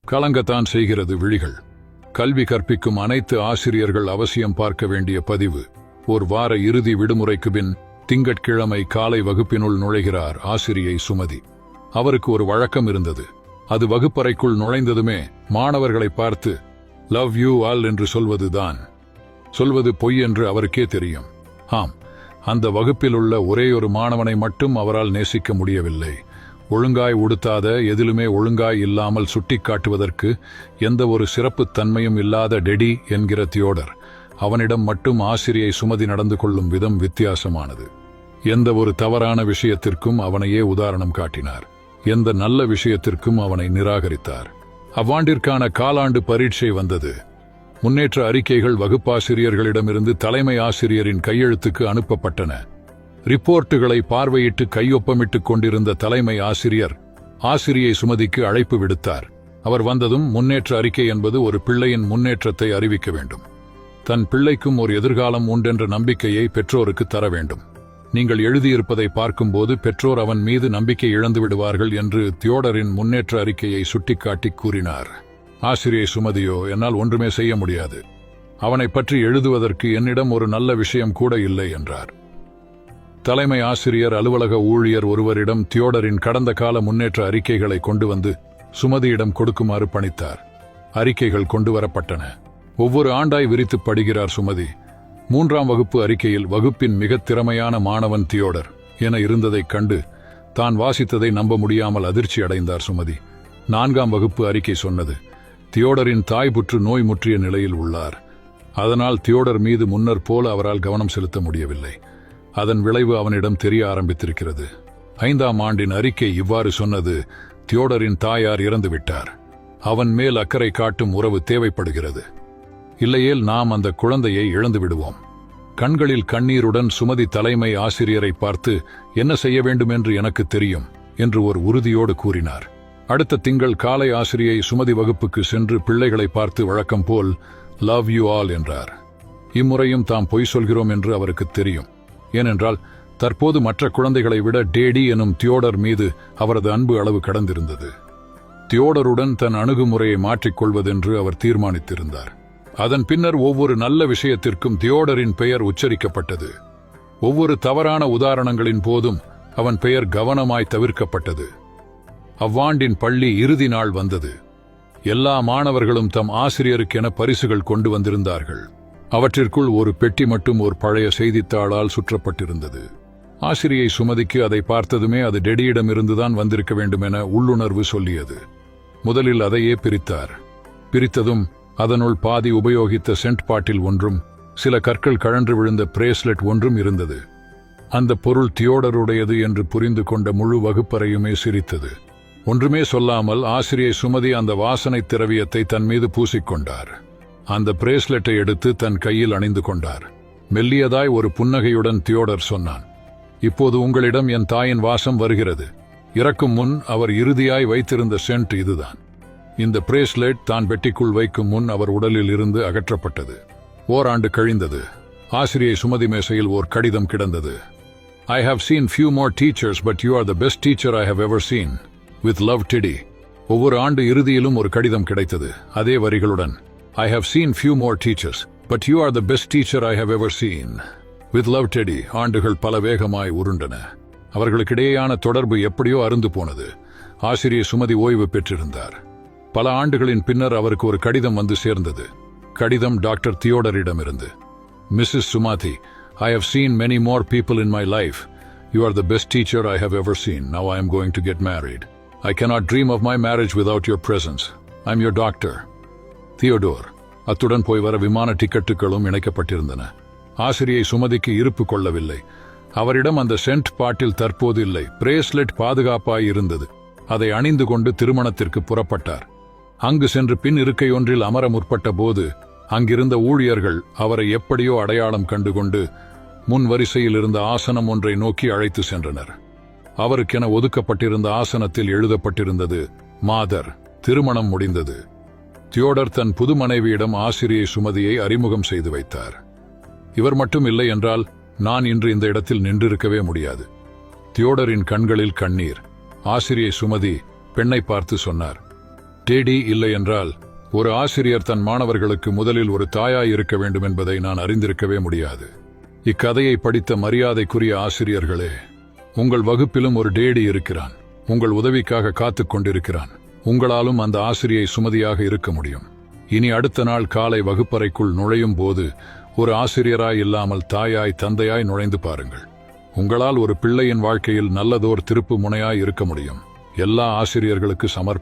கலங்கத்தான் செய்கிறது விழிகள். கல்வி கற்பிக்கும் அனைத்து ஆசிரியர்கள் அவசியம் பார்க்க வேண்டிய பதிவு. ஓர் வார இறுதி விடுமுறைக்கு பின் திங்கட்கிழமை காலை வகுப்பினுள் நுழைகிறார் ஆசிரியை சுமதி. அவருக்கு ஒரு வழக்கம் இருந்தது. அது வகுப்பறைக்குள் நுழைந்ததுமே மாணவர்களை பார்த்து லவ் யூ ஆல் என்று சொல்வதுதான். சொல்வது பொய் என்று அவருக்கே தெரியும். ஆம், அந்த வகுப்பில் உள்ள ஒரேயொரு மாணவனை மட்டும் அவரால் நேசிக்க முடியவில்லை. ஒழுங்காய் உடுத்தாத, எதிலுமே ஒழுங்காய் இல்லாமல் சுட்டிக்காட்டுவதற்கு எந்த ஒரு சிறப்புத் தன்மையும் இல்லாத டெடி என்கிற தியோடர். அவனிடம் மட்டும் ஆசிரியை சுமதி நடந்து கொள்ளும் விதம் வித்தியாசமானது. எந்த ஒரு தவறான விஷயத்திற்கும் அவனையே உதாரணம் காட்டினார். எந்த நல்ல விஷயத்திற்கும் அவனை நிராகரித்தார். அவ்வாண்டிற்கான காலாண்டு பரீட்சை வந்தது. முன்னேற்ற அறிக்கைகள் வகுப்பாசிரியர்களிடமிருந்து தலைமை ஆசிரியரின் கையெழுத்துக்கு அனுப்பப்பட்டன. ரிப்போர்ட்டுகளை பார்வையிட்டு கையொப்பமிட்டுக் கொண்டிருந்த தலைமை ஆசிரியர் ஆசிரியை சுமதிக்கு அழைப்பு விடுத்தார். அவர் வந்ததும் முன்னேற்ற அறிக்கை என்பது ஒரு பிள்ளையின் முன்னேற்றத்தை அறிவிக்க வேண்டும். தன் பிள்ளைக்கும் ஒரு எதிர்காலம் உண்டென்ற நம்பிக்கையை பெற்றோருக்கு தர வேண்டும். நீங்கள் எழுதியிருப்பதை பார்க்கும்போது பெற்றோர் அவன் மீது நம்பிக்கை இழந்து விடுவார்கள் என்று தியோடரின் முன்னேற்ற அறிக்கையை சுட்டிக்காட்டி கூறினார். ஆசிரியை சுமதியோ, என்னால் ஒன்றுமே செய்ய முடியாது. அவனை பற்றி எழுதுவதற்கு என்னிடம் ஒரு நல்ல விஷயம் கூட இல்லை என்றார். தலைமை ஆசிரியர் அலுவலக ஊழியர் ஒருவரிடம் தியோடரின் கடந்த கால முன்னேற்ற அறிக்கைகளை கொண்டு வந்து சுமதியிடம் கொடுக்குமாறு பணித்தார். அறிக்கைகள் கொண்டு வரப்பட்டன. ஒவ்வொரு ஆண்டாய் விரித்து படிக்கிறார் சுமதி. 3ஆம் வகுப்பு அறிக்கையில் வகுப்பின் மிக திறமையான மாணவன் தியோடர் என இருந்ததைக் கண்டு தான் வாசித்ததை நம்ப முடியாமல் அதிர்ச்சி அடைந்தார் சுமதி. 4ஆம் வகுப்பு அறிக்கை சொன்னது, தியோடரின் தாய் புற்று நோய் முற்றிய நிலையில் உள்ளார். அதனால் தியோடர் மீது முன்னர் போல அவரால் கவனம் செலுத்த முடியவில்லை. அதன் விளைவு அவனிடம் தெரிய ஆரம்பித்திருக்கிறது. 5ஆம் ஆண்டின் அறிக்கை இவ்வாறு சொன்னது, தியோடரின் தாயார் இறந்துவிட்டார். அவன் மேல் அக்கறை காட்டும் உறவு தேவைப்படுகிறது. இல்லையேல் நாம் அந்த குழந்தையை இழந்து விடுவோம். கண்களில் கண்ணீருடன் சுமதி தலைமை ஆசிரியரை பார்த்து, என்ன செய்ய வேண்டும் என்று எனக்கு தெரியும் என்று ஒரு உறுதியோடு கூறினார். அடுத்த திங்கள் காலை ஆசிரியை சுமதி வகுப்புக்கு சென்று பிள்ளைகளை பார்த்து வழக்கம் போல் லவ் யூ ஆல் என்றார். இம்முறையும் தாம் பொய் சொல்கிறோம் என்று அவருக்கு தெரியும். ஏனென்றால் தற்போது மற்ற குழந்தைகளை விட டேடி எனும் தியோடர் மீது அவரது அன்பு அளவு கடந்திருந்தது. தியோடருடன் தன் அணுகுமுறையை மாற்றிக்கொள்வதென்று அவர் தீர்மானித்திருந்தார். அதன் பின்னர் ஒவ்வொரு நல்ல விஷயத்திற்கும் தியோடரின் பெயர் உச்சரிக்கப்பட்டது. ஒவ்வொரு தவறான உதாரணங்களின் போதும் அவன் பெயர் கவனமாய் தவிர்க்கப்பட்டது. அவ்வாண்டின் பள்ளி இறுதி நாள் வந்தது. எல்லா மாணவர்களும் தம் ஆசிரியருக்கென பரிசுகள் கொண்டு வந்திருந்தார்கள். அவற்றிற்குள் ஒரு பெட்டி மட்டும் ஒரு பழைய செய்தித்தாளால் சுற்றப்பட்டிருந்தது. ஆசிரியை சுமதிக்கு அதை பார்த்ததுமே அது டெடியிடமிருந்துதான் வந்திருக்க வேண்டுமென உள்ளுணர்வு சொல்லியது. முதலில் அதையே பிரித்தார். பிரித்ததும் அதனுள் பாதி உபயோகித்த சென்ட் பாட்டில் ஒன்றும் சில கற்கள் கழன்று விழுந்த பிரேஸ்லெட் ஒன்றும் இருந்தது. அந்த பொருள் தியோடருடையது என்று புரிந்து கொண்ட முழு வகுப்பறையுமே சிரித்தது. ஒன்றுமே சொல்லாமல் ஆசிரியை சுமதி அந்த வாசனை திரவியத்தை தன் மீது பூசிக்கொண்டார். அந்த பிரேஸ்லெட்டை எடுத்து தன் கையில் அணிந்து கொண்டார். மெல்லியதாய் ஒரு புன்னகையுடன் தியோடர் சொன்னான், இப்போது உங்களிடம் என் தாயின் வாசம் வருகிறது. இறக்கும் முன் அவர் இறுதியாய் வைத்திருந்த சென்ட் இதுதான். இந்த பிரேஸ்லெட் தான் பெட்டிக்குள் வைக்கும் முன் அவர் உடலில் இருந்து அகற்றப்பட்டது. ஓராண்டு கழிந்தது. ஆசிரியை சுமதி மேசையில் ஓர் கடிதம் கிடந்தது. I have seen few more teachers, but you are the best teacher I have ever seen. With love, Teddy. ஒவ்வொரு ஆண்டு இறுதியிலும் ஒரு கடிதம் கிடைத்தது, அதே வரிகளுடன். I have seen few more teachers, but you are the best teacher I have ever seen. With love, Teddy. ஆண்டுகள் பல வேகமாய் உருண்டன. அவர்களுக்கிடையேயான தொடர்பு எப்படியோ அருந்து போனது. ஆசிரியை சுமதி ஓய்வு பெற்றிருந்தார். பல ஆண்டுகளின் பின்னர் அவருக்கு ஒரு கடிதம் வந்து சேர்ந்தது. கடிதம் doctor தியோடரிடமிருந்து. Mrs. Sumathi, I have seen many more people in my life. You are the best teacher I have ever seen. Now I am going to get married. I cannot dream of my marriage without your presence. I'm your doctor. Theodore. அத்துடன் போய் வர விமான டிக்கெட்டுகளும் இணைக்கப்பட்டிருந்தன. ஆசிரியை சுமதிக்கு இருப்பு கொள்ளவில்லை. அவரிடம் அந்த send பாட்டில் தற்போது இல்லை. பிரேஸ்லெட் பாதுகாப்பாய் இருந்தது. அதை அணிந்து கொண்டு திருமணத்திற்கு புறப்பட்டார். அங்கு சென்று பின் இருக்கை ஒன்றில் அமர முற்பட்ட போது அங்கிருந்த ஊழியர்கள் அவரை எப்படியோ அடையாளம் கண்டுகொண்டு முன் வரிசையில் இருந்த ஆசனம் ஒன்றை நோக்கி அழைத்து சென்றனர். அவருக்கென ஒதுக்கப்பட்டிருந்த ஆசனத்தில் எழுதப்பட்டிருந்தது, மாதர். திருமணம் முடிந்தது. தியோடர் தன் புது மனைவியிடம் ஆசிரியை சுமதியை அறிமுகம் செய்து வைத்தார். இவர் மட்டும் இல்லை என்றால் நான் இன்று இந்த இடத்தில் நின்றிருக்கவே முடியாது. தியோடரின் கண்களில் கண்ணீர். ஆசிரியை சுமதி பெண்ணை பார்த்து சொன்னார், டேடி, இல்லை என்றால் ஒரு ஆசிரியர் தன் மாணவர்களுக்கு முதலில் ஒரு தாயாய் இருக்க வேண்டும் என்பதை நான் அறிந்திருக்கவே முடியாது. இக்கதையை படித்த மரியாதைக்குரிய ஆசிரியர்களே, உங்கள் வகுப்பிலும் ஒரு டேடி இருக்கிறான். உங்கள் உதவிக்காக காத்துக் கொண்டிருக்கிறான். உங்களாலும் அந்த ஆசிரியை சுமதியாக இருக்க முடியும். இனி அடுத்த நாள் காலை வகுப்பறைக்குள் நுழையும் போது ஒரு ஆசிரியராய் இல்லாமல் தாயாய் தந்தையாய் நுழைந்து பாருங்கள். உங்களால் ஒரு பிள்ளையின் வாழ்க்கையில் நல்லதோர் திருப்பு முனையாய் இருக்க முடியும். எல்லா ஆசிரியர்களுக்கு சமர்ப்பணம்.